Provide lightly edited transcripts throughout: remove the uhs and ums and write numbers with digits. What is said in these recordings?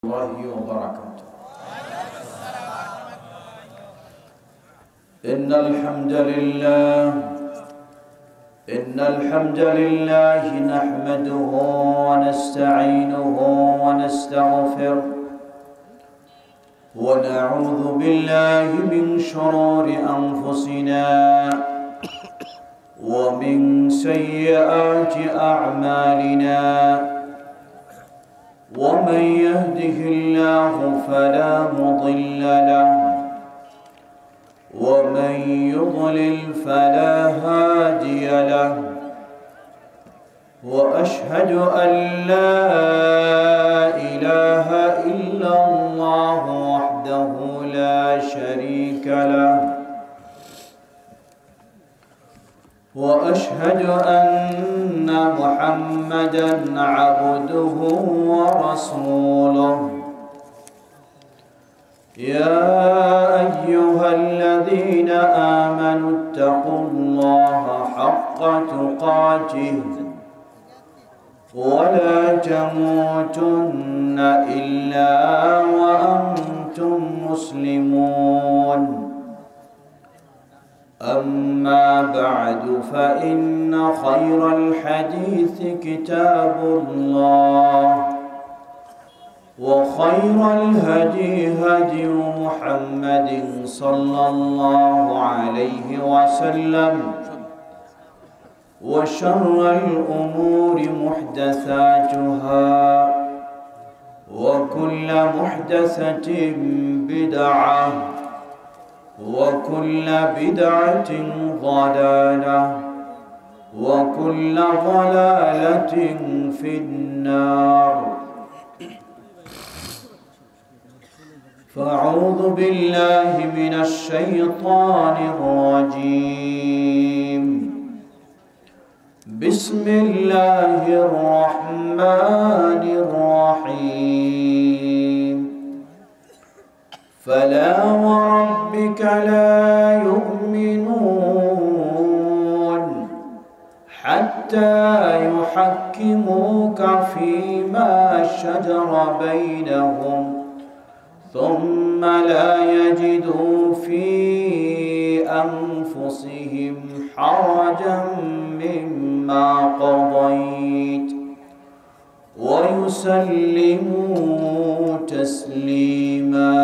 الله وبركاته. إن الحمد لله نحمده ونستعينه ونستغفره ونعوذ بالله من شرور أنفسنا ومن سيئات أعمالنا ومن يهده الله فلا مضل له ومن يضلل فلا هادي له وأشهد أن لا إله إلا الله وحده لا شريك له وأشهد أن محمدًا عبده ورسوله يا أيها الذين آمنوا اتقوا الله حق تقاته ولا تموتن إلا وأنتم مسلمون أما بعد فإن خير الحديث كتاب الله وخير الهدي هدي محمد صلى الله عليه وسلم وشر الأمور محدثاتها وكل محدثة بدعة وكل بدعة ضلالة وكل ضلالة في النار فأعوذ بالله من الشيطان الرجيم بسم الله الرحمن الرحيم فلا وربك لا يؤمنون حتى يحكموك فيما شجر بينهم ثم لا يجدوا في أنفسهم حرجا مما قضيت ويسلموا تسليما.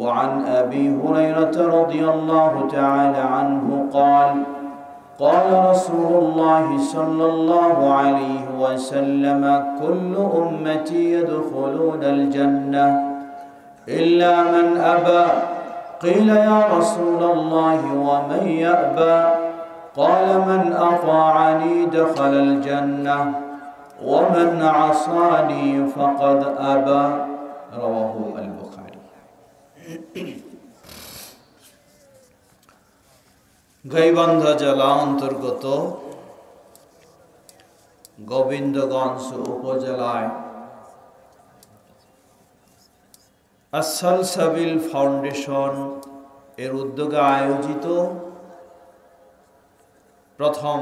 وعن أبي هريرة رضي الله تعالى عنه قال قال رسول الله صلى الله عليه وسلم كل أمتي يدخلون الجنة إلا من أبى قيل يا رسول الله ومن يأبى قال من أطاعني دخل الجنة ومن عصاني فقد أبى رواه البخاري. গাইবান্ধা জেলা অন্তর্গত গোবিন্দগঞ্জ উপজেলায় আস-সালসাবিল ফাউন্ডেশন এর উদ্যোগে আয়োজিত প্রথম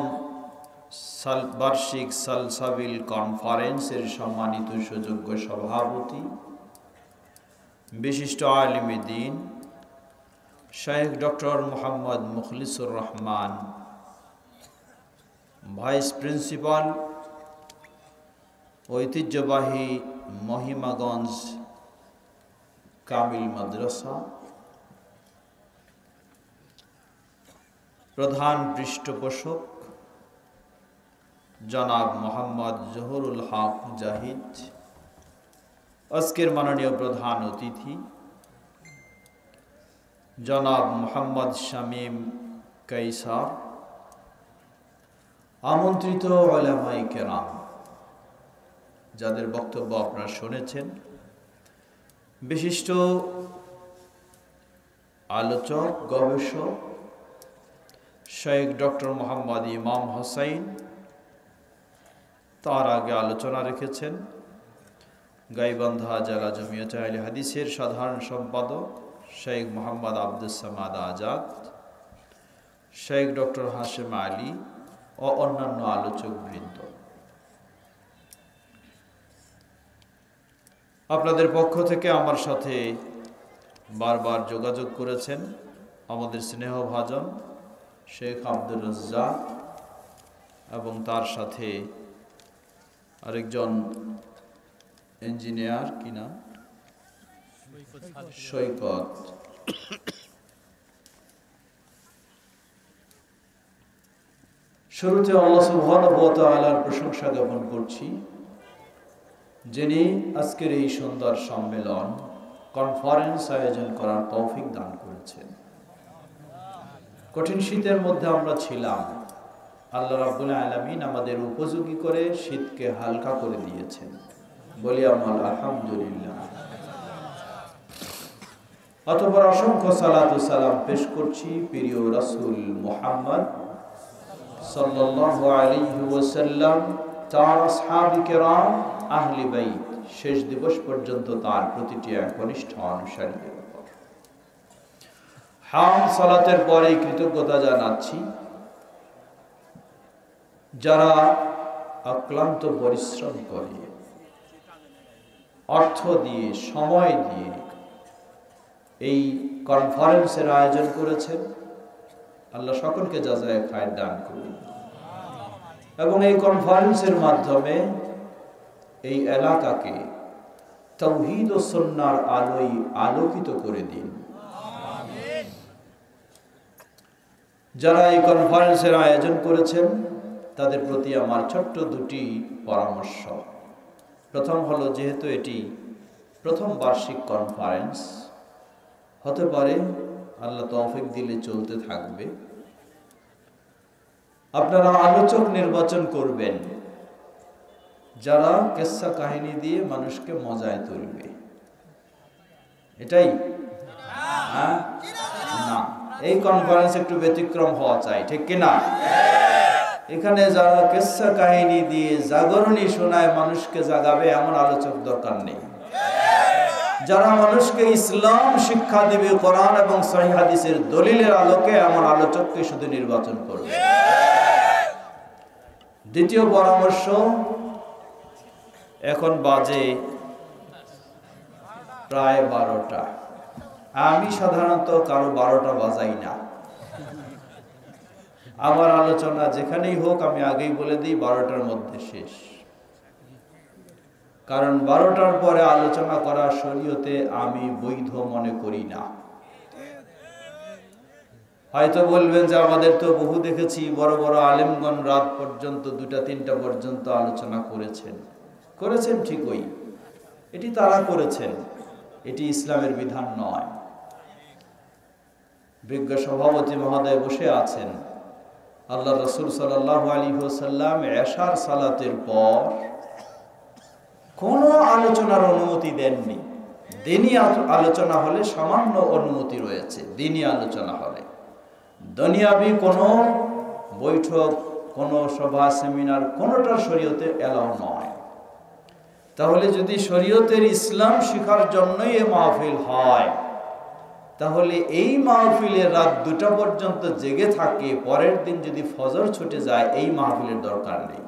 বার্ষিক সালসাবিল কনফারেন্সের সম্মানিত সুযোগ্য সভাপতি বিশিষ্ট আলিমে দ্বীন শাইখ doctor Mohammad Mukhlisur Rahman, vice principal ঐতিহ্যবাহী মহিমাগঞ্জ কামিল মাদ্রাসা, প্রধান পৃষ্ঠপোষক জনাব মোহাম্মদ জহুরুল হক জাহিদ, আজকের মাননীয় প্রধান অতিথি জনাব মোহাম্মদ শামীম কাইসার, আমন্ত্রিত উলামায়ে কেরাম যাদের বক্তব্য আপনারা শুনেছেন, বিশিষ্ট আলোচক গবেষক শাইখ ডক্টর মোহাম্মদ ইমাম হোসাইন, তার আগে আলোচনা রেখেছেন গাইবান্ধা জেলা জমিয়তে আহলে হাদিসের সাধারণ সম্পাদক শাইখ মোহাম্মদ আব্দুস সামাদ আজাদ, শাইখ ডক্টর হাশেম আলী ও অন্যান্য আলোচকবৃন্দ। আপনাদের পক্ষ থেকে আমার সাথে বারবার যোগাযোগ করেছেন আমাদের স্নেহভাজন শেখ আব্দুর রাজ্জাক এবং তার সাথে আরেকজন ইঞ্জিনিয়ার কিনা সৈকত। শুরুতে আল্লাহ সুবহানাহু ওয়া তাআলার প্রশংসা জ্ঞাপন করছি, যিনি আজকের এই সুন্দর সম্মেলন কনফারেন্স আয়োজন করার তৌফিক দান করেছেন। কঠিন শীতের মধ্যে আমরা ছিলাম, আল্লাহ রাব্বুল আলামিন আমাদের উপযোগী করে শীতকে হালকা করে দিয়েছেন, বলি আমরা আলহামদুলিল্লাহ। অতঃপর অসংখ্য সালাত ও সালাম পেশ করছি প্রিয় রাসূল মুহাম্মদ সাল্লাল্লাহু আলাইহি ওয়াসাল্লাম, তার আসহাবে কেরাম, আহলে বাইত, শেষ দিবস পর্যন্ত তার প্রতিটি একনিষ্ঠ অনুসারীদের উপর। হামদ সালাতের পরে কৃতজ্ঞতা জানাচ্ছি যারা অক্লান্ত পরিশ্রম করে, অর্থ দিয়ে, সময় দিয়ে এই কনফারেন্সের আয়োজন করেছেন। আল্লাহ সকলকে জাযায়ে খায়র দান করুন এবং এই কনফারেন্সের মাধ্যমে এই এলাকাকে তাওহীদ ও সুন্নাহর আলোয় আলোকিত করে দিন। যারা এই কনফারেন্সের আয়োজন করেছেন তাদের প্রতি আমার ছোট্ট দুটি পরামর্শ। প্রথম হলো, যেহেতু এটি প্রথম বার্ষিক কনফারেন্স, হতে পারে আল্লাহ তৌফিক দিলে চলতে থাকবে, আপনারা আলোচক নির্বাচন করবেন যারা কিসসা কাহিনী দিয়ে মানুষকে মজায় তুলবে। এটাই না, এই কনফারেন্স একটু ব্যতিক্রম হওয়া চাই, ঠিক কিনা? এখানে যারা কিসসা কাহিনী দিয়ে জাগরণী শোনায় মানুষকে জাগাবে এমন আলোচক দরকার নেই। যারা মানুষকে ইসলাম শিক্ষা দিবে কোরআন এবং সহিহ হাদিসের দলিলের আলোকে, এমন আলোচককে শুধু নির্বাচন করবে। দ্বিতীয় পরামর্শ, এখন বাজে প্রায় 12টা। আমি সাধারণত কারো 12টা বাজাই না। আমার আলোচনা যেখানেই হোক আমি আগেই বলে দিই 12টার মধ্যে শেষ, কারণ 12টার পরে আলোচনা করা শরীয়তে আমি বৈধ মনে করি না। হয়তো বলবেন যে আমাদের তো বহু দেখেছি বড় বড় আলেমগণ রাত পর্যন্ত 2টা 3টা পর্যন্ত আলোচনা করেছেন ঠিকই, এটি তারা করেছেন, এটি ইসলামের বিধান নয়। বিজ্ঞ সভাপতি মহোদয় বসে আছেন, আল্লাহ রাসূল সাল্লাল্লাহু আলাইহি ওয়াসাল্লাম এশার সালাতের পর কোনো আলোচনার অনুমতি দেননি। দিনী আলোচনা হলে সামান্য অনুমতি রয়েছে, দিনী আলোচনা হলে। দুনিয়াবি কোনো বৈঠক, কোনো সভা, সেমিনার, কোনোটা শরীয়তে এলাও নয়। তাহলে যদি শরীয়তের ইসলাম শিখার জন্যই এই মাহফিল হয়, তাহলে এই মাহফিলের রাত 2টা পর্যন্ত জেগে থাকে, পরের দিন যদি ফজর ছুটে যায়, এই মাহফিলের দরকার নেই।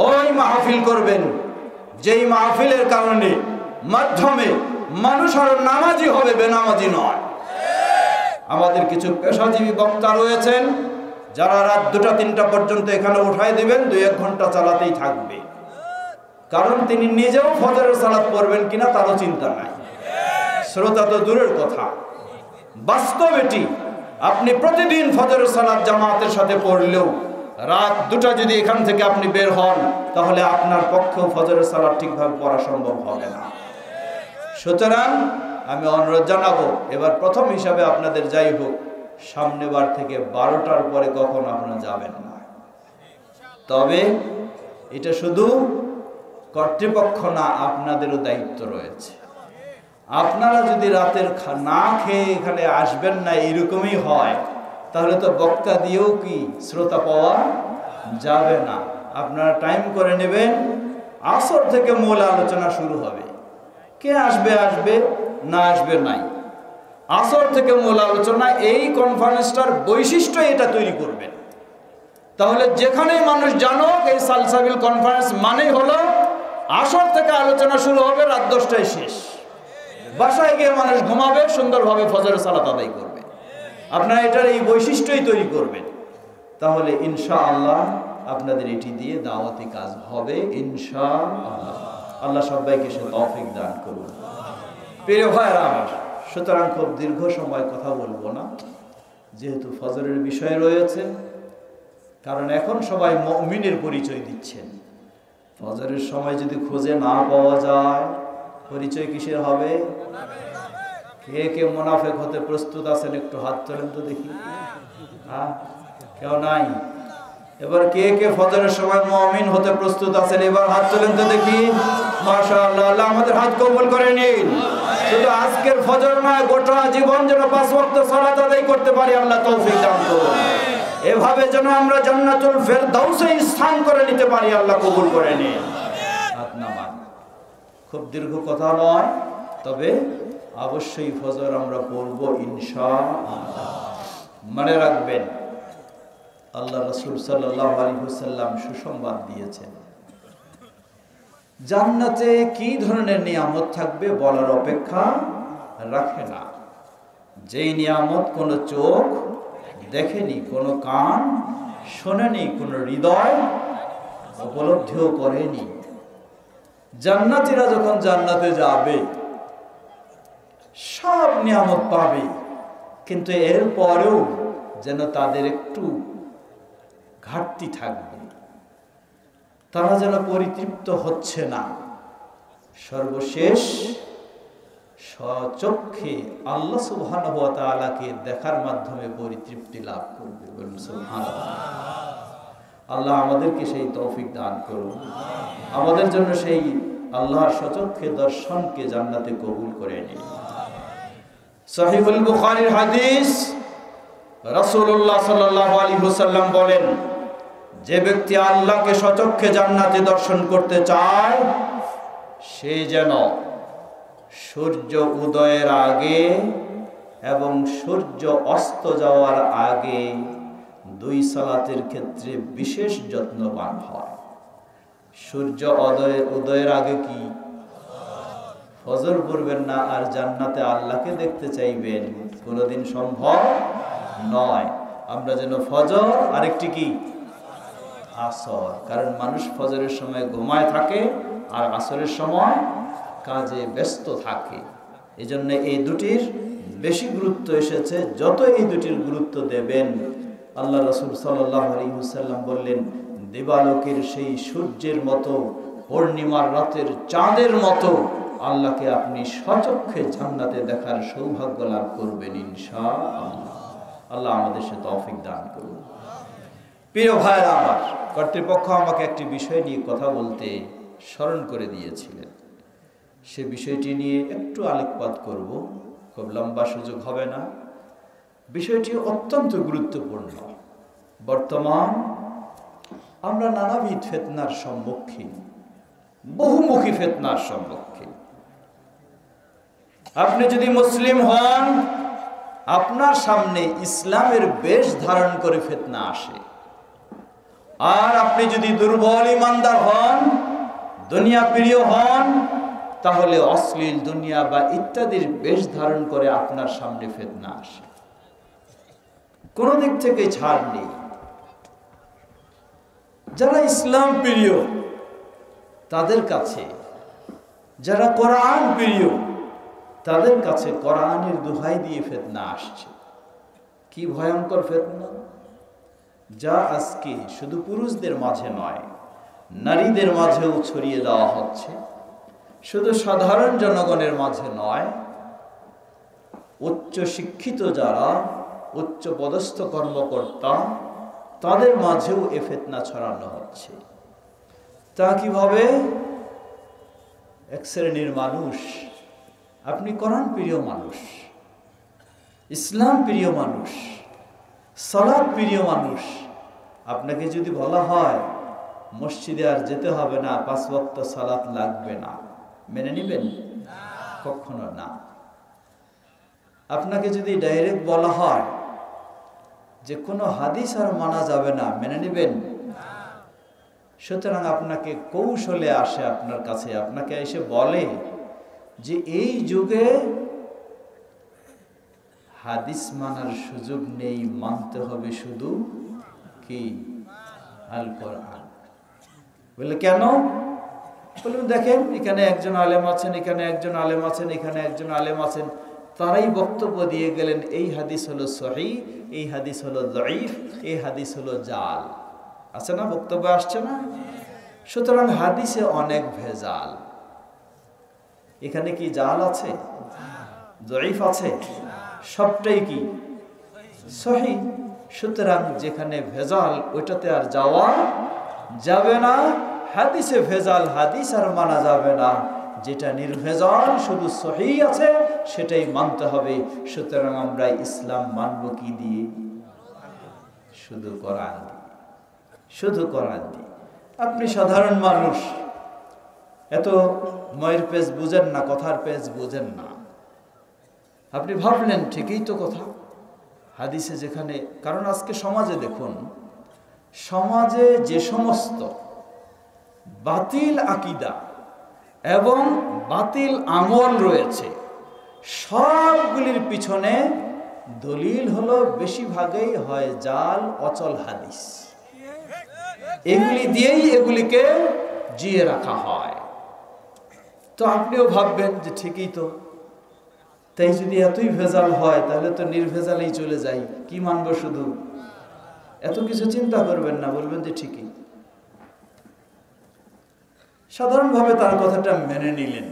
ওই মাহফিল করবেন যেই মাহফিলের কারণে মাধ্যমে মানুষ আরো নামাজি হবে, বেনামাজি নয়। আমাদের কিছু পেশাজীবী বক্তা রয়েছেন যারা রাত 2টা 3টা পর্যন্ত এখানে উঠাই দিবেন, 2-1 ঘন্টা চালাতেই থাকবে, কারণ তিনি নিজেও ফজরের সালাত পড়বেন কিনা তারও চিন্তা নাই। শ্রোতা তো দূরের কথা, বাস্তব এটি। আপনি প্রতিদিন ফজরের সালাত জামাতের সাথে পড়লেও রাত 2টা যদি এখান থেকে আপনি বের হন, তাহলে আপনার পক্ষেও ফজরের সালাত ঠিকভাবে পড়া সম্ভব হবে না। সুতরাং আমি অনুরোধ জানাবো, এবার প্রথম হিসাবে আপনাদের যাই হোক, সামনেবার থেকে 12টার পরে কখনো আপনারা যাবেন না। তবে এটা শুধু কর্তৃপক্ষ না, আপনাদেরও দায়িত্ব রয়েছে। আপনারা যদি রাতের না খেয়ে এখানে আসবেন না, এইরকমই হয়, তাহলে তো বক্তা দিয়েও কি শ্রোতা পাওয়া যাবে না। আপনারা টাইম করে নেবেন, আসর থেকে মূল আলোচনা শুরু হবে। কে আসবে আসবে, না আসবে নাই। আসর থেকে মূল আলোচনা, এই কনফারেন্সটার বৈশিষ্ট্য এটা তৈরি করবেন। তাহলে যেখানেই মানুষ জানুক এই সালসাবিল কনফারেন্স মানেই হলো আসর থেকে আলোচনা শুরু হবে, রাত 10টায় শেষ। বাসায় গিয়ে মানুষ ঘুমাবে, সুন্দরভাবে ফজরের সালাত আদায় করবে। আপনারা এটার এই বৈশিষ্ট্যই তৈরি করবেন, তাহলে ইনশাআল্লাহ আপনাদের এটি দিয়ে দাওয়াতি কাজ হবে ইনশাআল্লাহ। আল্লাহ সবাইকে সে তৌফিক দান করুন। প্রিয় ভাইরা আমার, সুতরাং খুব দীর্ঘ সময় কথা বলবো না, যেহেতু ফজরের বিষয় রয়েছে। কারণ এখন সবাই মুমিনের পরিচয় দিচ্ছেন, ফজরের সময় যদি খুঁজে না পাওয়া যায়, পরিচয় কিসের হবে? কে কে মুনাফিক হতে প্রস্তুত আছেন একটু হাত তোলেন তো দেখি। হ্যাঁ, কেউ নাই? এবার কে কে ফজরের সময় মুমিন হতে প্রস্তুত আছেন, এবার হাত তোলেন তো দেখি। মাশাআল্লাহ, আল্লাহ আমাদের হাত কবুল করে নিন। শুধু আজকের ফজর নয়, গোটা জীবন যেন 5 ওয়াক্ত সালাত আদায় করতে পারি, আল্লাহ তৌফিক দান করুন। এভাবে যেন আমরা জান্নাতুল ফেরদাউসে স্থান করে নিতে পারি, আল্লাহ কবুল করে নিন। হাত নামান। খুব দীর্ঘ কথা নয়, তবে অবশ্যই ফজর আমরা পড়ব ইনশাআল্লাহ। মনে রাখবেন, আল্লাহ রাসূল সাল্লাল্লাহু আলাইহি ওয়াসাল্লাম সুসংবাদ দিয়েছেন, জান্নাতে কি ধরনের নিয়ামত থাকবে বলার অপেক্ষা রাখে না। যেই নিয়ামত কোনো চোখ দেখেনি, কোনো কান শোনেনি, কোনো হৃদয় উপলব্ধিও করেনি। জান্নাতীরা যখন জান্নাতে যাবে সব নিয়ামত পাবে, কিন্তু এর পরেও যেন তাদের একটু ঘাটতি থাকবে, তারা যেন পরিতৃপ্ত হচ্ছে না। সর্বশেষ স্বচক্ষে আল্লাহ সুবহানাহু ওয়া তাআলাকে দেখার মাধ্যমে পরিতৃপ্তি লাভ করবে। বলুন সুবহানাল্লাহ। আল্লাহ আমাদেরকে সেই তৌফিক দান করুন, আমাদের জন্য সেই আল্লাহর স্বচক্ষে দর্শনকে জান্নাতে কবুল করে নিন। সহিহুল বুখারীর হাদিস, রাসূলুল্লাহ সাল্লাল্লাহু আলাইহি ওয়াসাল্লাম বলেন, যে ব্যক্তি আল্লাহকে স্বচক্ষে জান্নাতে দর্শন করতে চায়, সে যেন সূর্য উদয়ের আগে এবং সূর্য অস্ত যাওয়ার আগে 2 সালাতের ক্ষেত্রে বিশেষ যত্নবান হয়। সূর্য উদয়ের আগে কি ফজর পড়বেন না আর জান্নাতে আল্লাহকে দেখতে চাইবেন? কোনোদিন সম্ভব নয়। আমরা যেন ফজর, আরেকটি কি আসর, কারণ মানুষ ফজরের সময় ঘুমায় থাকে আর আসরের সময় কাজে ব্যস্ত থাকে। এজন্য এই দুটির বেশি গুরুত্ব এসেছে। যত এই দুটির গুরুত্ব দেবেন, আল্লাহ রাসূল সাল্লাল্লাহু আলাইহি ওয়াসাল্লাম বললেন, দিবালোকের সেই সূর্যের মতো, পূর্ণিমার রাতের চাঁদের মতো আল্লাহকে আপনি স্বচক্ষে জান্নাতে দেখার সৌভাগ্য লাভ করবেন ইনশাআল্লাহ। আল্লাহ আমাদের সে তৌফিক দান করুন। প্রিয় ভাইরা আমার, কর্তৃপক্ষ আমাকে একটি বিষয় নিয়ে কথা বলতে স্মরণ করে দিয়েছিলেন। সে বিষয়টি নিয়ে একটু আলোকপাত করব, খুব লম্বা সুযোগ হবে না। বিষয়টি অত্যন্ত গুরুত্বপূর্ণ। বর্তমান আমরা নানাবিধ ফিতনার সম্মুখীন, বহুমুখী ফিতনার সম্মুখীন। আপনি যদি মুসলিম হন, আপনার সামনে ইসলামের বেশ ধারণ করে ফিতনা আসে। আর আপনি যদি দুর্বল ইমানদার হন, দুনিয়া প্রিয় হন, তাহলে অশ্লীল দুনিয়া বা ইত্যাদির বেশ ধারণ করে আপনার সামনে ফিতনা আসে। কোন দিক থেকে ছাড় নেই। যারা ইসলাম প্রিয় তাদের কাছে, যারা কোরআন প্রিয় তাদের কাছে কোরআনের দোহাই দিয়ে ফিতনা আসছে। কি ভয়ঙ্কর ফিতনা, যা আজকে শুধু পুরুষদের মাঝে নয়, নারীদের মাঝেও ছড়িয়ে দেওয়া হচ্ছে। শুধু সাধারণ জনগণের মাঝে নয়, উচ্চ শিক্ষিত যারা, উচ্চ পদস্থ কর্মকর্তা, তাদের মাঝেও এ ফিতনা ছড়ানো হচ্ছে। তা কিভাবে? এক শ্রেণীর মানুষ, আপনি কোরআন প্রিয় মানুষ, ইসলাম প্রিয় মানুষ, সালাত প্রিয় মানুষ, আপনাকে যদি বলা হয় মসজিদে আর যেতে হবে না, 5 ওয়াক্ত সালাত লাগবে না, মেনে নেবেন? কখনো না। আপনাকে যদি ডাইরেক্ট বলা হয় যে কোনো হাদিস আর মানা যাবে না, মেনে নেবেন? সুতরাং আপনাকে কৌশলে আসে আপনার কাছে, আপনাকে এসে বলে যে এই যুগে হাদিস মানার সুযোগ নেই, মানতে হবে শুধু কি আল কোরআন। বলে কেন? বলবেন দেখেন এখানে একজন আলেম আছেন, এখানে একজন আলেম আছেন, এখানে একজন আলেম আছেন, তারাই বক্তব্য দিয়ে গেলেন এই হাদিস হলো সহিহ, এই হাদিস হলো যঈফ, এই হাদিস হলো জাল। আছে না, বক্তব্য আসছে না? সুতরাং হাদিসে অনেক ভেজাল। এখানে কি জাল আছে, যঈফ আছে, সবটাই কি সহিহ। সুতরাং যেখানে ভেজাল ওইটাতে আর যাওয়া যাবে না। হাদিসে ভেজাল, হাদিস আর মানা যাবে না। যেটা নির্ভেজাল শুধু সহিহ আছে সেটাই মানতে হবে। সুতরাং আমরা ইসলাম মানব কি দিয়ে? শুধু কোরআন দিয়ে, শুধু কোরআন দিয়ে। আপনি সাধারণ মানুষ, এত ময়ের পেজ বুঝেন না, কথার পেজ বুঝেন না। আপনি ভাবলেন ঠিকই তো কথা, হাদিসে যেখানে, কারণ আজকে সমাজে দেখুন, সমাজে যে সমস্ত বাতিল আকীদা এবং বাতিল আমল রয়েছে সবগুলির পিছনে দলিল হলো বেশিরভাগই হয় জাল, অচল হাদিস। এগুলি দিয়েই এগুলিকে জিয়ে রাখা হয়। তো আপনিও ভাববেন যে ঠিকই তো, তাই যদি এতই ভেজাল হয় তাহলে তো নির্ভেজালেই চলে যাই, কি মানবো শুধু, এত কিছু চিন্তা করবেন না, বলবেন যে ঠিকই। সাধারণভাবে তার কথাটা মেনে নিলেন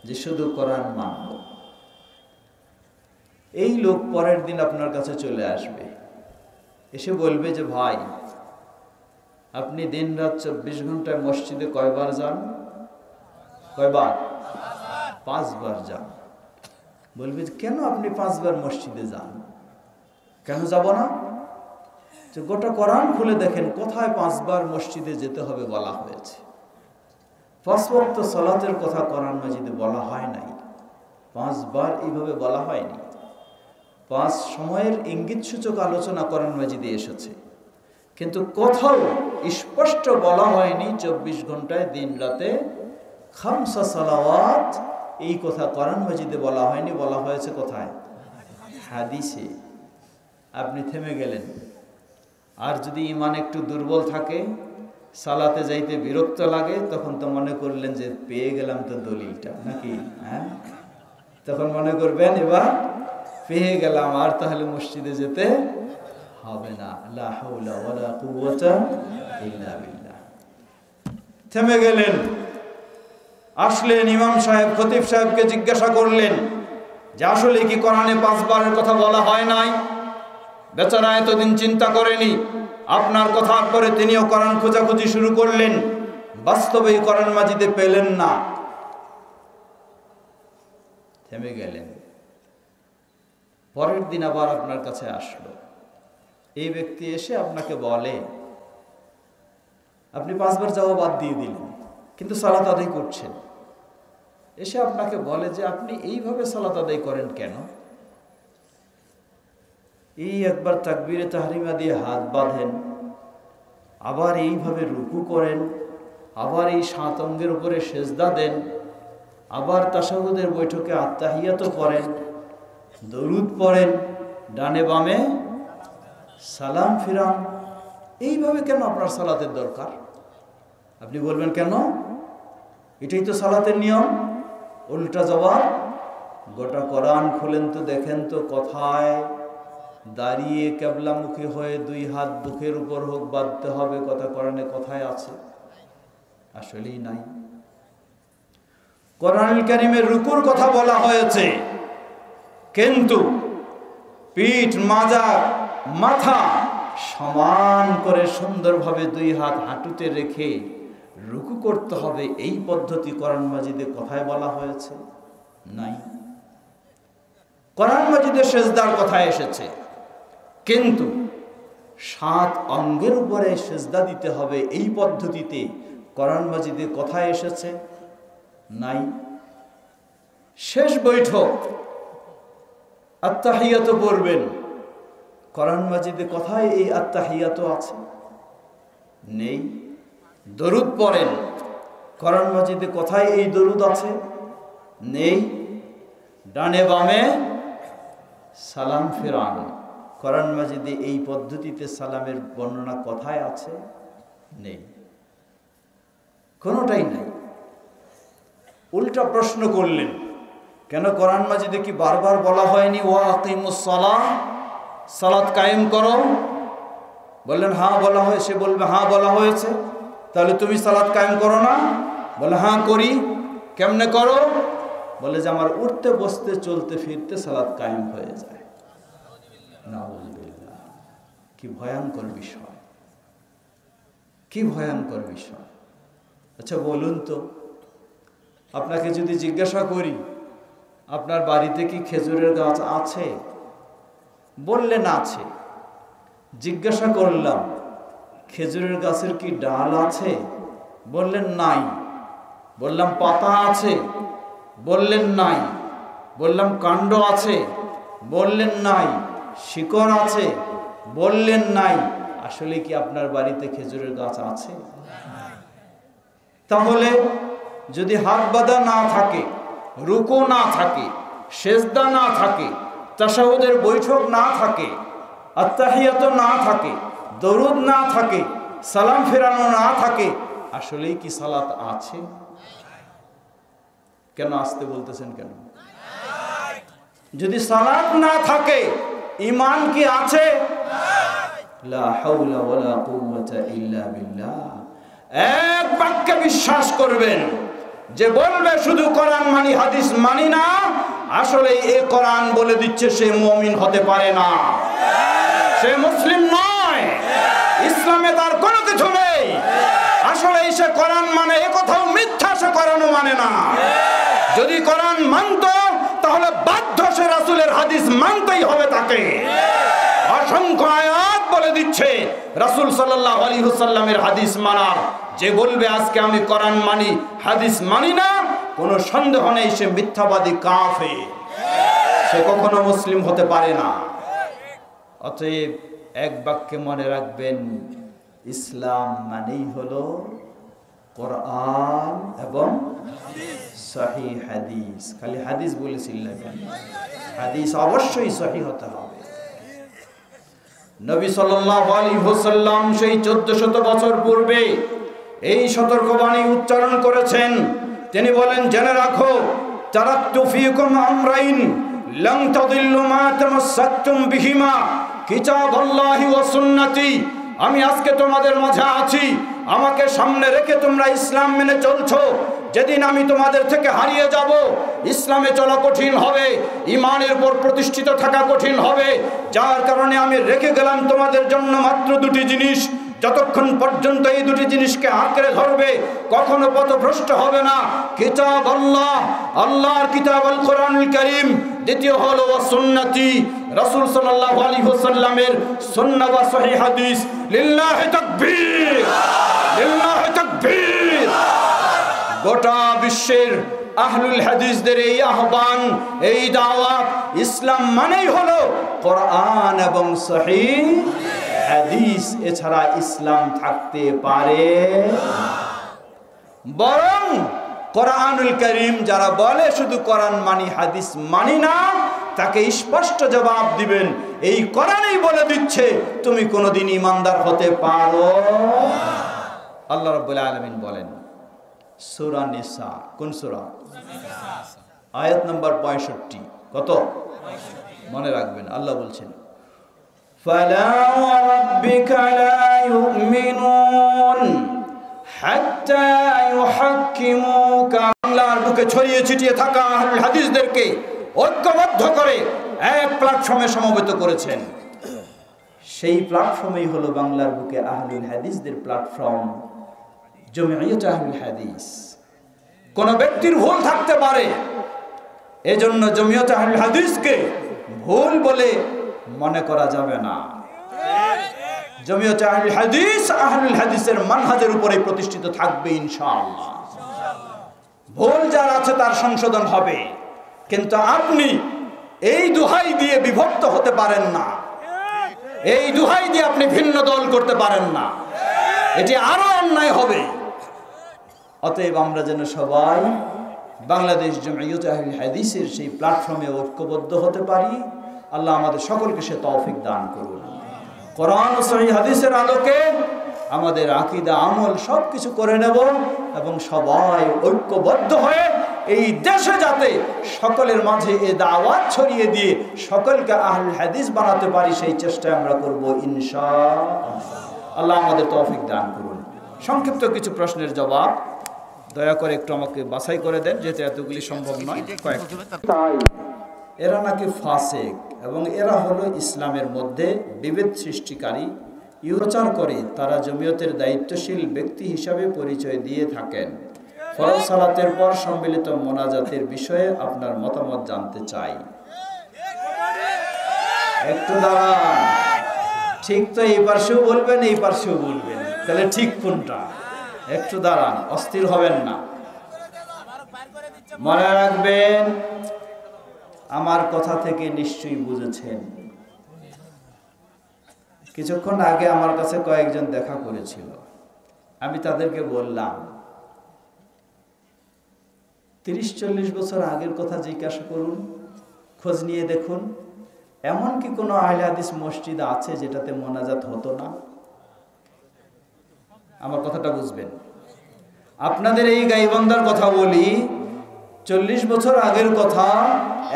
যে শুধু কোরআন মানব। এই লোক পরের দিন আপনার কাছে চলে আসবে, এসে বলবে যে ভাই আপনি দিন রাত 24 ঘন্টায় মসজিদে কয়বার যান? কয়বার? 5 বার যান। বলবে কেন আপনি 5 বার মসজিদে যান? কেন যাব না? যে গোটা কোরআন খুলে দেখেন কোথায় 5 বার মসজিদে যেতে হবে বলা হয়েছে। 5 ওয়াক্ত সালাতের কথা কোরআন মাজিদে বলা হয় নাই, 5 বার এইভাবে বলা হয়নি। 5 সময়ের ইঙ্গিতসূচক আলোচনা কোরআন মাজিদে এসেছে, কিন্তু কোথাও স্পষ্ট বলা হয়নি 24 ঘন্টায় দিন রাতে খামসা সালাওয়াত, এই কথা কোরআন মাজিদে বলা হয়নি। বলা হয়েছে কোথায়? হাদিসে। আপনি থেমে গেলেন। আর যদি ঈমান একটু দুর্বল থাকে, সালাতে যাইতে বিরক্ত লাগে, তখন তো মনে করলেন যে পেয়ে গেলাম তো দলিলটা, নাকি? হ্যাঁ, তখন মনে করবেন এবার পেয়ে গেলাম, আর তাহলে মসজিদে যেতে হবে না। লা হাওলা ওয়ালা কুওয়াতা ইল্লা বিল্লাহ। থেমে গেলেন, আসলেন ইমাম সাহেব, খতিব সাহেবকে জিজ্ঞাসা করলেন যে আসলে কি কোরআনে 5 বারের কথা বলা হয় নাই? বেচারা এতদিন চিন্তা করেনি। আপনার কথার পরে তিনিও কোরআন খোঁজাখুঁজি শুরু করলেন, বাস্তবেই কোরআন মাজিদে পেলেন না, থেমে গেলেন। পরের দিন আবার আপনার কাছে আসলো। এই ব্যক্তি এসে আপনাকে বলে, আপনি 5 বার যাওয়া বাদ দিয়ে দিলেন, কিন্তু সালাত আদায় করছেন। এসে আপনাকে বলে যে আপনি এইভাবে সালাত আদায় করেন কেন? এই একবার তাকবীরে তাহরিমা দিয়ে হাত বাঁধেন, আবার এইভাবে রুকু করেন, আবার এই 7 অঙ্গের উপরে সেজদা দেন, আবার তাশাহুদের বৈঠকে আত্তাহিয়াত পড়েন, দরুদ পড়েন, ডানে বামে সালাম ফিরান। এইভাবে কেন আপনার সালাতের দরকার? আপনি বলবেন কেন? এটাই তো সালাতের নিয়ম। উল্টা জবাব, গোটা কোরআন খুলেন তো দেখেন তো কোথায় দাঁড়িয়ে কেবলামুখী হয়ে 2 হাত বুকের উপর হোক বাঁধতে হবে, কথা কোরআনে কোথায় আছে? আসলেই নাই। কোরআনুল কারীমের রুকুর কথা বলা হয়েছে, কিন্তু পিঠ, মাজা, মাথা সমান করে সুন্দরভাবে 2 হাত হাঁটুতে রেখে রুকু করতে হবে, এই পদ্ধতি কোরআন মাজিদে কোথায় বলা হয়েছে? নাই। কোরআন মাজিদে সেজদার কথা এসেছে, কিন্তু 7 অঙ্গের উপরে সেজদা দিতে হবে এই পদ্ধতিতে কোরআন মাজিদে কোথায় এসেছে? নাই। শেষ বৈঠক আত্তাহিয়াত পড়বেন, কোরআন মাজিদে কোথায় এই আত্তাহিয়াত আছে? নেই। দরুদ পড়েন। কোরআন মাজিদে কোথায় এই দরুদ আছে? নেই। ডানে বামে সালাম ফেরান, কোরআন মাজিদে এই পদ্ধতিতে সালামের বর্ণনা কোথায় আছে? নেই, কোনোটাই নাই। উল্টা প্রশ্ন করলেন, কেন কোরআন মাজিদে কি বারবার বলা হয়নি ওয়া আকিমুস সালাহ, সালাত কায়েম করো? বললেন হ্যাঁ বলা হয়েছে। সে বলবে হ্যাঁ বলা হয়েছে, তাহলে তুমি সালাত কায়েম করো না? বলে হ্যাঁ করি। কেমনে করো? বলে যে আমার উঠতে বসতে চলতে ফিরতে সালাত কায়েম হয়ে যায়। নাউযুবিল্লাহ, কি ভয়ঙ্কর বিষয়, কি ভয়ঙ্কর বিষয়। আচ্ছা বলুন তো, আপনাকে যদি জিজ্ঞাসা করি আপনার বাড়িতে কি খেজুরের গাছ আছে? বললেন আছে। জিজ্ঞাসা করলাম খেজুরের গাছের কি ডাল আছে? বললেন নাই। বললাম পাতা আছে? বললেন নাই। বললাম কাণ্ড আছে? বললেন নাই। শিকড় আছে? বললেন নাই। আসলে কি আপনার বাড়িতে খেজুরের গাছ আছে? তাহলে যদি হাত বাঁধা না থাকে, রুকু না থাকে, সেজদা না থাকে, তাশাহুদের বৈঠক না থাকে, আত্তাহিয়াত না থাকে, দরুদ না থাকে, সালাম ফেরানো না থাকে, আসলেই কি সালাত আছে? কেন আসতে বলতেছেন কেন? যদি সালাত না থাকে ঈমান কি আছে? লা হাওলা ওয়ালা কুওয়াতা ইল্লা বিল্লাহ। এক বাক্যে বিশ্বাস করবেন, যে বলবে শুধু কোরআন মানি হাদিস মানি না, আসলে এই কোরআন বলে দিচ্ছে সে মুমিন হতে পারে না, সে মুসলিম নয়, ইসলামে তার কোনো কিছু নেই। আসলে সে কোরআন মানে এ কথাও মিথ্যা, সে কোরআনও মানে না। যদি কোরআন মানতো তাহলে বাধ্য সে রাসূলের হাদিস মানতেই হবে তাকে। অসংখ্য আয়াত বলে দিচ্ছে রাসূল সাল্লাল্লাহু আলাইহি ওয়াসাল্লামের হাদিস মানার। যে বলবে আজকে আমি কোরআন মানি হাদিস মানি না, কোনো সন্দেহ নেই সে মিথ্যাবাদী কাফের, সে কখনো মুসলিম হতে পারে না। অতএব এক বাক্যে মনে রাখবেন, ইসলাম মানেই হলো কোরআন এবং সহিহ হাদিস। খালি হাদিস বলেছিলেন, হাদিস অবশ্যই সহিহ হতে হবে। নবী সাল্লাল্লাহু আলাইহি ওয়াসাল্লাম সেই 1400 বছর পূর্বে এই সতর্কবাণী উচ্চারণ করেছেন। তিনি বলেন, জেনে রাখো, তারাকতু ফীকুম আমরাইন লান তাদিল্লু মা তামাসসাকতুম বিহিমা কিতাবাল্লাহি ওয়া সুন্নতি। আমি আজকে তোমাদের মাঝে আছি, আমাকে সামনে রেখে তোমরা ইসলাম মেনে চলছো। যেদিন আমি তোমাদের থেকে হারিয়ে যাব, ইসলামে চলা কঠিন হবে, ঈমানের উপর প্রতিষ্ঠিত থাকা কঠিন হবে। যার কারণে আমি রেখে গেলাম তোমাদের জন্য মাত্র দুটি জিনিস। যতক্ষণ পর্যন্ত এই দুটি জিনিসকে আঁকড়ে ধরবে, কখনো পথভ্রষ্ট হবে না। কিতাব আল্লাহ, আল্লাহর কিতাব আল কোরআনুল কারীম। দ্বিতীয় হলো ওয়া সুন্নতি, রাসূল সাল্লাল্লাহু আলাইহি ওয়াসাল্লামের সুন্নাহ বা সহিহ হাদিস। লিল্লাহি তাকবীর, লিল্লাহি তাকবীর। গোটা বিশ্বের আহলুল হাদিসদের এই আহ্বান, এই দাওয়াত, ইসলাম মানেই হলো কোরআন এবং সহিহ হাদিস। এছাড়া ইসলাম থাকতে পারে বরং কোরআনুল কারীম যারা বলে শুধু কোরআন মানি হাদিস মানি না, তাকে স্পষ্ট জবাব দিবেন, এই কোরআনই বলে দিচ্ছে তুমি কোনোদিন ঈমানদার হতে পারো। আল্লাহ রাব্বুল আলামিন বলেন সূরা নিসা, কোন সূরা? আয়াত নাম্বার 65। কত? মনে রাখবেন, আল্লাহ বলছেন, ফালা রাব্বিকা লা ইউমিনুন হাত্তা ইউহাক্কিমুকা। বাংলার বুকে ছড়িয়ে ছিটিয়ে থাকা আহলুল হাদিসদেরকে ঐক্যবদ্ধ করে এক প্ল্যাটফর্মে সমবেত করেছেন। সেই প্ল্যাটফর্মই হলো বাংলার বুকে আহলুল হাদিসদের প্ল্যাটফর্ম, জমিয়ত আহলুল হাদিস। কোন ব্যক্তির ভুল থাকতে পারে, এজন্য জমিয়ত আহলুল হাদিসকে ভুল বলে মনে করা যাবে না। জমিয়ত আহলুল হাদিস আহলুল হাদিসের মানহাজের উপরে প্রতিষ্ঠিত থাকবে ইনশাআল্লাহ। ভুল যার আছে তার সংশোধন হবে, কিন্তু আপনি এই দুহাই দিয়ে বিভক্ত হতে পারেন না, এই দুহাই দিয়ে আপনি ভিন্ন দল করতে পারেন না। এটি আরো অন্যায় হবে। অতএব আমরা যেন সবাই বাংলাদেশ জামিয়াত আহলে হাদিসের সেই প্ল্যাটফর্মে ঐক্যবদ্ধ হতে পারি। আল্লাহ আমাদের সকলকে সে তৌফিক দান করুন। কোরআন ও সহিহ হাদিসের আলোকে আমাদের আকীদা আমল সবকিছু করে নেব এবং সবাই ঐক্যবদ্ধ হয়ে এই দেশে যাতে সকলের মাঝে এই দাওয়াত ছড়িয়ে দিয়ে সকলকে আহলে হাদিস বানাতে পারি, সেই চেষ্টা আমরা করব ইনশাআল্লাহ। আল্লাহ আমাদের তৌফিক দান করুন। সংক্ষিপ্ত কিছু প্রশ্নের জবাব দয়া করে একটু আমাকে বাছাই করে দেন, যেহেতু এতগুলি সম্ভব নয়। এরা নাকি ফাসিক এবং এরা হলো ইসলামের মধ্যে বিভেদ সৃষ্টিকারী। প্রচার করে তারা জমিয়তের দায়িত্বশীল ব্যক্তি হিসাবে পরিচয় দিয়ে থাকেন। ফরজ সালাতের পর সম্মিলিত মোনাজাতের বিষয়ে আপনার মতামত জানতে চাই। একটু দাঁড়ান, ঠিক তো এই পার্শ্বেও বলবেন এই পার্শ্বেও বলবেন, তাহলে ঠিক কোনটা? একটু দাঁড়ান, অস্থির হবেন না। মনে রাখবেন, আমার কথা থেকে নিশ্চয়ই বুঝেছেন। কিছুক্ষণ আগে আমার কাছে কয়েকজন দেখা করেছিল। আমি তাদেরকে বললাম 30-40 বছর আগের কথা জিজ্ঞাসা করুন, খোঁজ নিয়ে দেখুন, এমন কি কোনো আহলে হাদিস মসজিদ আছে যেটাতে মোনাজাত হতো না? আমার কথাটা বুঝবেন। আপনাদের এই গাইবান্ধার কথা বলি, 40 বছর আগের কথা,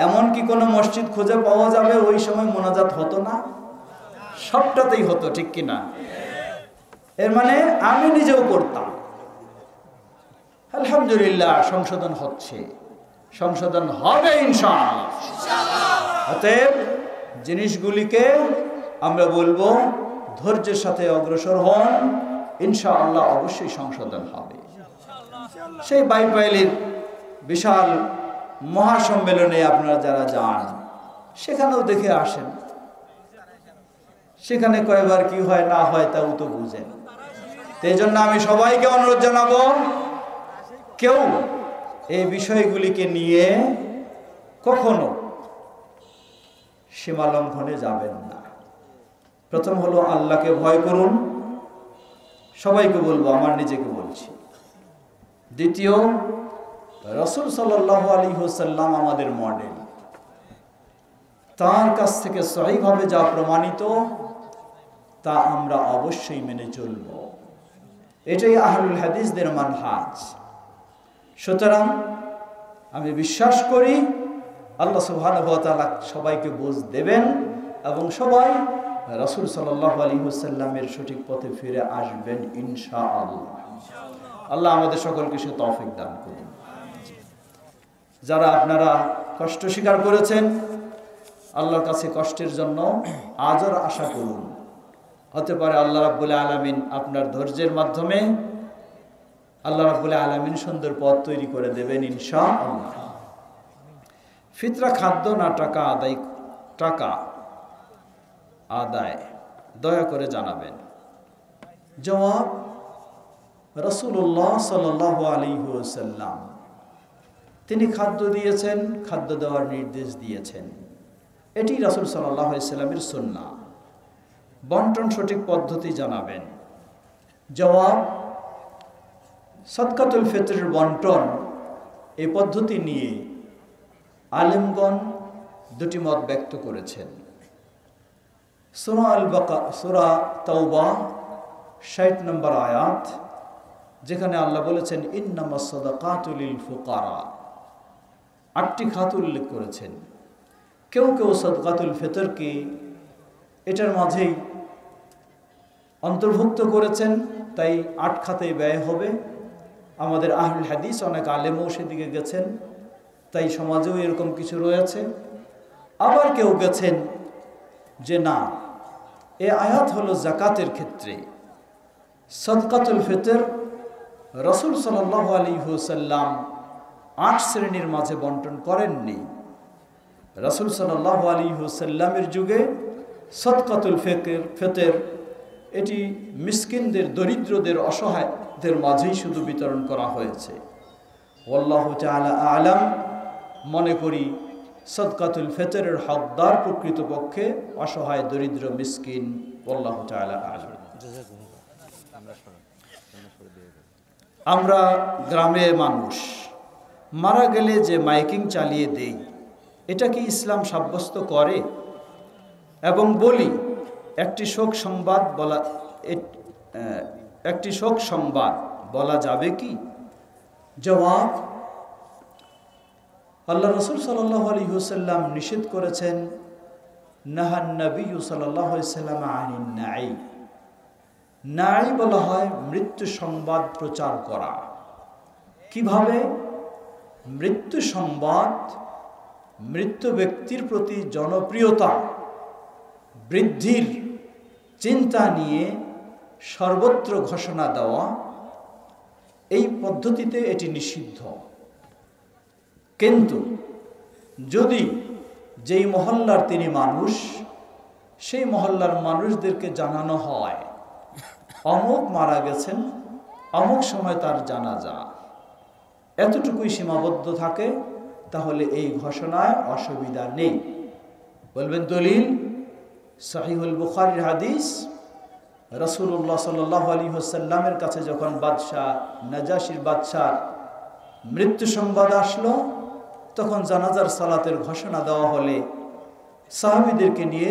এমন কি কোনো মসজিদ খুঁজে পাওয়া যাবে ওই সময় মোনাজাত হতো না? সবটাতেই হতো, ঠিক কিনা? এর মানে আমি নিজেও করতাম। আলহামদুলিল্লাহ, সংশোধন হচ্ছে, সংশোধন হবে ইনশাআল্লাহ। অতএব জিনিসগুলিকে আমরা বলবো ধৈর্যের সাথে অগ্রসর হন, ইনশাআল্লাহ অবশ্যই সংশোধন হবে। সেই বাইপাইলের বিশাল মহাসম্মেলনে আপনারা যারা যান, সেখানেও দেখে আসেন, সেখানে কয়বার কি হয় না হয় তাও তো বুঝেন। এই জন্য আমি সবাইকে অনুরোধ জানাবো, কেউ এই বিষয়গুলিকে নিয়ে কখনো সীমা লঙ্ঘনে যাবেন না। প্রথম হলো আল্লাহকে ভয় করুন, সবাইকে বলবো, আমার নিজেকে বলছি। দ্বিতীয়, রাসূল সাল্লাল্লাহু আলাইহি ওয়াসাল্লাম আমাদের মডেল, তার কাছ থেকে সহিভাবে যা প্রমাণিত তা আমরা অবশ্যই মেনে চলব। এটাই আহলুল হাদিসদের মানহাজ। সুতরাং আমি বিশ্বাস করি আল্লাহ সুবহানাহু ওয়া তাআলা সবাইকে বুঝ দেবেন এবং সবাই রাসূল সাল্লাল্লাহু আলাইহি ওয়াসাল্লামের সঠিক পথে ফিরে আসবেন ইনশাআল্লাহ। আল্লাহ আমাদের সকলকে সে তৌফিক দান করুন। যারা আপনারা কষ্ট স্বীকার করেছেন, আল্লাহর কাছে কষ্টের জন্য আজর আশা করুন। হতে পারে আল্লাহ রাব্বুল আলামিন আপনার ধৈর্যের মাধ্যমে আল্লাহ রাব্বুল আলামিন সুন্দর পথ তৈরি করে দেবেন ইনশাআল্লাহ। ফিতরা খাদ্য না টাকা আদায় দয়া করে জানাবেন। জবাব, রাসূলুল্লাহ সাল্লাল্লাহু আলাইহি ওয়াসাল্লাম তিনি খাদ্য দিয়েছেন, খাদ্য দেওয়ার নির্দেশ দিয়েছেন। এটি রাসূল সাল্লাল্লাহু আলাইহি ওয়াসাল্লামের সুন্নাহ। বন্টন সঠিক পদ্ধতি জানাবেন। জবাব, সাদকাতুল ফিতরের বন্টন এই পদ্ধতি নিয়ে আলেমগণ দুটি মত ব্যক্ত করেছেন। সূরা তাওবা 60 নম্বর আয়াত, যেখানে আল্লাহ বলেছেন ইন্নামাস সাদাকাতু লিল ফুকারা, 8টি খাত উল্লেখ করেছেন। কেউ কেউ সাদকাতুল ফিতরকে এটার মাঝেই অন্তর্ভুক্ত করেছেন, তাই 8 খাতে ব্যয় হবে। আমাদের আহলুল হাদিস অনেক আলেমও সেদিকে গেছেন, তাই সমাজেও এরকম কিছু রয়েছে। আবার কেউ গেছেন যে না, এ আয়াত হলো যাকাতের ক্ষেত্রে। সাদকাতুল ফিতর রাসূল সাল্লাল্লাহু আলাইহি ওয়াসাল্লাম 8 শ্রেণীর মাঝে বন্টন করেননি। রাসূল সাল্লাল্লাহু আলাইহি ওয়াসাল্লামের যুগে সাদকাতুল ফিতর এটি মিসকিনদের, দরিদ্রদের, অসহায়দের মাঝেই শুধু বিতরণ করা হয়েছে। আল্লাহু তাআলা আ'লাম। মনে করি সাদকাতুল ফিতরের হকদার প্রকৃতপক্ষে অসহায়, দরিদ্র, মিসকিন। আল্লাহু তাআলা আ'লাম। আমরা গ্রামের মানুষ মারা গেলে যে মাইকিং চালিয়ে দেই, এটা কি ইসলাম সাব্যস্ত করে? এবং বলি একটি শোক সংবাদ বলা যাবে কি? জবাব, আল্লাহ রাসূল সাল্লাল্লাহু আলাইহি ওয়াসাল্লাম নিষেধ করেছেন, নাহান নবী সাল্লাল্লাহু আলাইহি ওয়াসাল্লাম আনিন নাঈ। নাঈ বলা হয় মৃত্যু সংবাদ প্রচার করা। কিভাবে? মৃত্যু সংবাদ, মৃত ব্যক্তির প্রতি জনপ্রিয়তা বৃদ্ধির চিন্তা নিয়ে সর্বত্র ঘোষণা দেওয়া, এই পদ্ধতিতে এটি নিষিদ্ধ। কিন্তু যদি যেই মহল্লার তিনি মানুষ, সেই মহল্লার মানুষদেরকে জানানো হয় অমুক মারা গেছেন, অমুক সময় তার জানাজা, এতটুকুই সীমাবদ্ধ থাকে, তাহলে এই ঘোষণায় অসুবিধা নেই। বলবেন দলিল? সহিহুল বুখারীর হাদিস, রাসূলুল্লাহ সাল্লাল্লাহু আলাইহি ওয়াসাল্লামের কাছে যখন নাজাশির বাদশার মৃত্যু সংবাদ আসলো, তখন জানাজার সালাতের ঘোষণা দেওয়া হলে সাহাবীদেরকে নিয়ে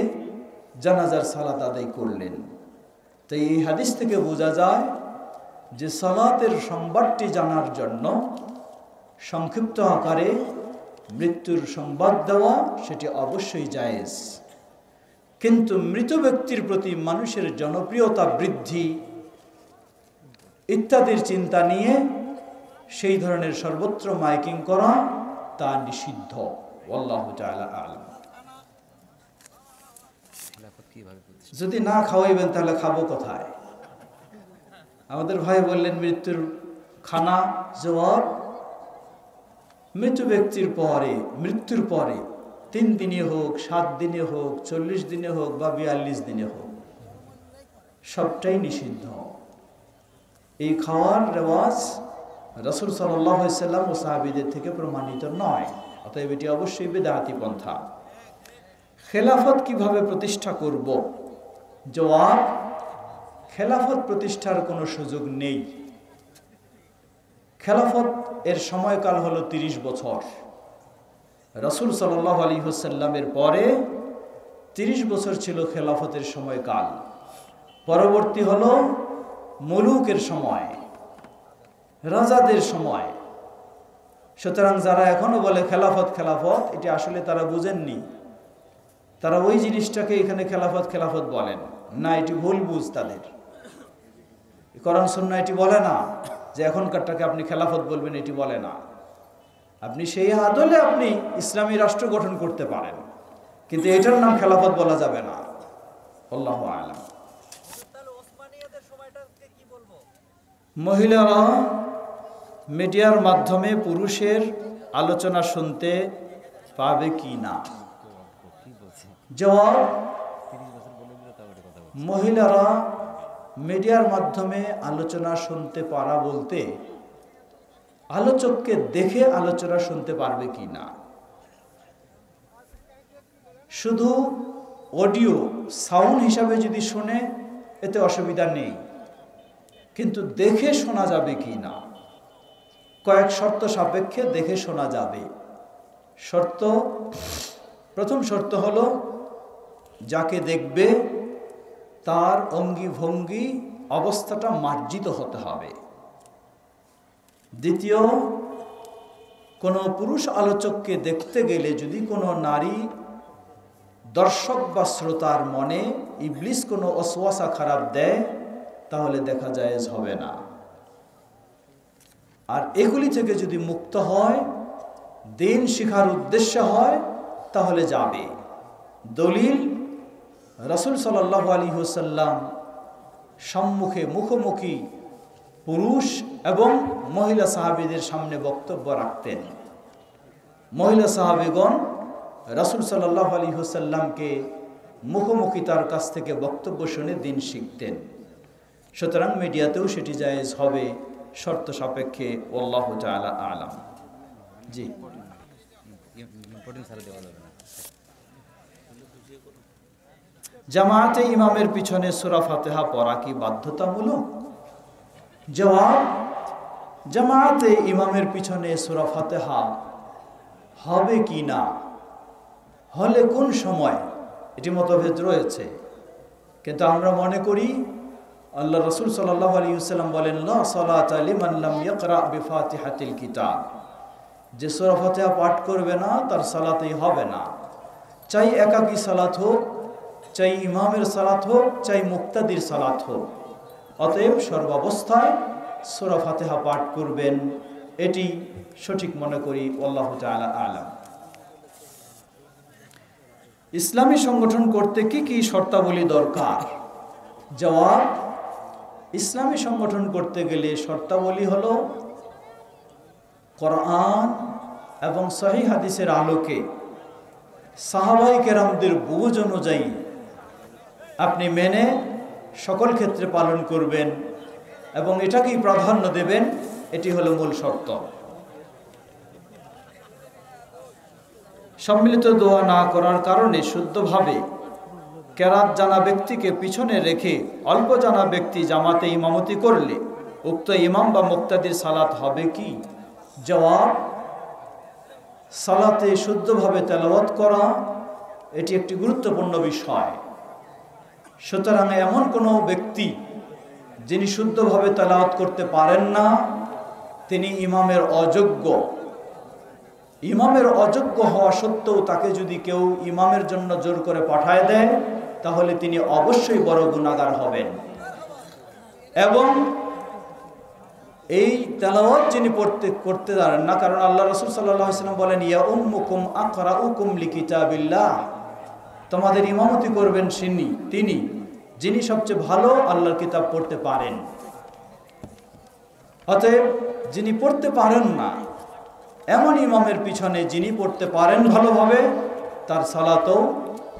জানাজার সালাত আদায় করলেন। তো এই হাদিস থেকে বোঝা যায় যে সালাতের সংবাদটি জানার জন্য সংক্ষিপ্ত আকারে মৃত্যুর সংবাদ দেওয়া সেটি অবশ্যই জায়েজ। কিন্তু মৃত ব্যক্তির প্রতি মানুষের জনপ্রিয়তা বৃদ্ধি ইত্যাদির চিন্তা নিয়ে সেই ধরনের সর্বত্র মাইকিং করা তা নিষিদ্ধ। আল্লাহু তাআলা আ'লাম। যদি না খাওয়াইবেন তাহলে খাবো কোথায়? আমাদের ভাই বললেন মৃত্যুর খানা। জবাব, মৃত ব্যক্তির পরে, মৃত্যুর পরে 3 দিনে হোক, 7 দিনে হোক, 40 দিনে হোক বা 42 দিনে হোক, সবটাই নিষিদ্ধ। এই খাওয়ার রেওয়াজ রাসূল সাল্লাল্লাহু আলাইহি ওয়াসাল্লাম ও সাহাবীদের থেকে প্রমাণিত নয়। অতএব এটি অবশ্যই বিদআতি পন্থা। খেলাফত কিভাবে প্রতিষ্ঠা করব? জবাব, খেলাফত প্রতিষ্ঠার কোনো সুযোগ নেই। খেলাফত এর সময়কাল হলো 30 বছর। রাসূল সাল্লাল্লাহু আলাইহি ওয়াসাল্লামের পরে 30 বছর ছিল খেলাফতের সময়কাল। পরবর্তী হলো মুলুকের সময়, রাজাদের সময়। সুতরাং যারা এখনো বলে খেলাফত খেলাফত, এটি আসলে তারা বুঝেননি। তারা ওই জিনিসটাকে এখানে খেলাফত খেলাফত বলেন না, এটি ভুল বুঝ তাদের। কোরআন সুন্নাহ এটি বলে না যে এখনকারটাকে আপনি খেলাফত বলবেন, এটি বলে না। আপনি সেই আদলে আপনি ইসলামী রাষ্ট্র গঠন করতে পারেন, কিন্তু এটার নাম খেলাফত বলা যাবে না। আল্লাহু আ'লাম। মহিলারা মিডিয়ার মাধ্যমে পুরুষের আলোচনা শুনতে পাবে কি না? জবাব, মহিলারা মিডিয়ার মাধ্যমে আলোচনা শুনতে পারা বলতে আলোচককে দেখে আলোচনা শুনতে পারবে কি না। শুধু অডিও সাউন্ড হিসাবে যদি শুনে এতে অসুবিধা নেই, কিন্তু দেখে শোনা যাবে কি না, কয়েক শর্ত সাপেক্ষে দেখে শোনা যাবে। প্রথম শর্ত হলো যাকে দেখবে তার অঙ্গি ভঙ্গি অবস্থাটা মার্জিত হতে হবে। দ্বিতীয়, কোনো পুরুষ আলোচককে দেখতে গেলে যদি কোনো নারী দর্শক বা শ্রোতার মনে ইবলিস কোনো ওয়াসওয়াসা খারাপ দেয়, তাহলে দেখা জায়েজ হবে না। আর এগুলি থেকে যদি মুক্ত হয়, দিন শিখার উদ্দেশ্য হয়, তাহলে যাবে। দলিল, রাসূল সাল্লাল্লাহু আলাইহি ওয়াসাল্লাম সম্মুখে মুখোমুখি পুরুষ এবং মহিলা সাহাবীদের সামনে বক্তব্য রাখতেন। মহিলা সাহাবীগণ রাসূল সাল্লাল্লাহু আলাইহি ওয়াসাল্লামকে মুখোমুখি তার কাছ থেকে বক্তব্য শুনে দিন শিখতেন। সুতরাং মিডিয়াতেও সেটি জায়েজ হবে শর্ত সাপেক্ষে। আল্লাহু তাআলা আ'লাম। জি, জামাতে ইমামের পিছনে সূরা ফাতিহা পড়া কি বাধ্যতামূলক? জবাব, জামাতে ইমামের পিছনে সূরা ফাতিহা হবে কি না, হলে কোন সময়, এটি মতভেদ রয়েছে। কিন্তু আমরা মনে করি আল্লাহ রাসূল সাল্লাল্লাহু আলাইহি ওয়াসাল্লাম বলেন, লা সালাতা লিমান লাম ইয়াকরা বিফাতিহাতিল কিতাব, যে সূরা ফাতিহা পাঠ করবে না তার সালাতই হবে না। চাই একাকী সালাত হোক, চাই ইমামের সালাত হোক, চাই মুক্তাদির সালাত হোক, অতএব সর্বাবস্থায় সূরা ফাতিহা পাঠ করবেন, এটি সঠিক মনে করি। আল্লাহু তাআলা আ'লাম। ইসলামী সংগঠন করতে কি কি শর্তাবলী দরকার? জবাব, ইসলামী সংগঠন করতে গেলে শর্তাবলী হলো কোরআন এবং সহিহ হাদিসের আলোকে সাহাবায়ে কেরামদের বুঝ অনুযায়ী আপনি মেনে সকল ক্ষেত্রে পালন করবেন এবং এটাকেই প্রাধান্য দেবেন, এটি হলো মূল শর্ত। সম্মিলিত দোয়া না করার কারণে শুদ্ধভাবে কেরাত জানা ব্যক্তিকে পিছনে রেখে অল্প জানা ব্যক্তি জামাতে ইমামতি করলে উক্ত ইমাম বা মুক্তাদির সালাত হবে কি? জবাব, সালাতে শুদ্ধভাবে তেলাওয়াত করা এটি একটি গুরুত্বপূর্ণ বিষয়। সুতরাং এমন কোনো ব্যক্তি যিনি শুদ্ধভাবে তেলাওয়াত করতে পারেন না, তিনি ইমামের অযোগ্য। ইমামের অযোগ্য হওয়া সত্ত্বেও তাকে যদি কেউ ইমামের জন্য জোর করে পাঠায় দেয়, তাহলে তিনি অবশ্যই বড় গুনাহগার হবেন। এবং এই তেলাওয়াত যিনি করতে পারেন না, কারণ আল্লাহ রাসূল সাল্লাল্লাহু আলাইহি ওয়াসাল্লাম বলেন, ইয়া উম্মুকুম আকরাউকুম লিকিতাবিল্লাহ, তোমাদের ইমামতি করবেন তিনি যিনি সবচেয়ে ভালো আল্লাহর কিতাব পড়তে পারেন। অতএব যিনি পড়তে পারেন না, এমন ইমামের পিছনে যিনি পড়তে পারেন ভালোভাবে, তার সালাতও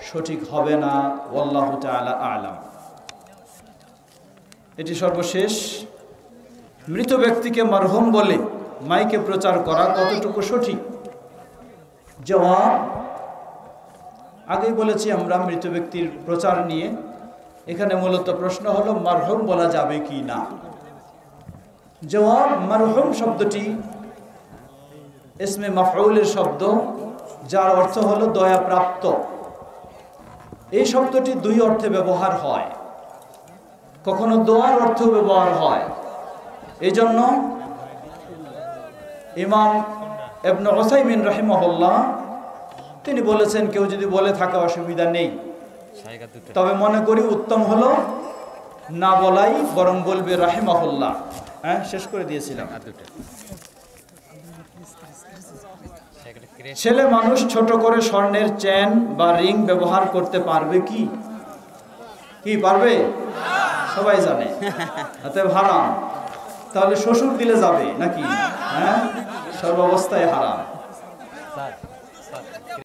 সঠিক হবে না। আল্লাহু তাআলা আ'লাম। এটি সর্বশেষ, মৃত ব্যক্তিকে মারহুম বলে মাইকে প্রচার করা কতটুকু সঠিক? জবাব, আগেই বলেছি আমরা মৃত ব্যক্তির প্রচার নিয়ে। এখানে মূলত প্রশ্ন হলো মারহুম বলা যাবে কি না। জবাব, মারহুম শব্দটি ইসমে মাফউলের শব্দ, যার অর্থ হলো দয়াপ্রাপ্ত। এই শব্দটি দুই অর্থে ব্যবহার হয়, কখনো দোয়ার অর্থেও ব্যবহার হয়। এই জন্য ইমাম ইবনে উসাইমিন রাহিমাহুল্লাহ তিনি বলেছেন, কেউ যদি বলে থাকে অসুবিধা নেই, তবে মনে করি উত্তম হলো না বলাই বরং বলবে রাহিমাহুল্লাহ। হ্যাঁ, শেষ করে দিয়েছিলাম। ছেলে মানুষ ছোট করে স্বর্ণের চেন বা রিং ব্যবহার করতে পারবে কি? পারবে? সবাই জানে, অতএব হারাম। তাহলে শ্বশুর দিলে যাবে নাকি? হ্যাঁ, সর্বাবস্থায় হারাম।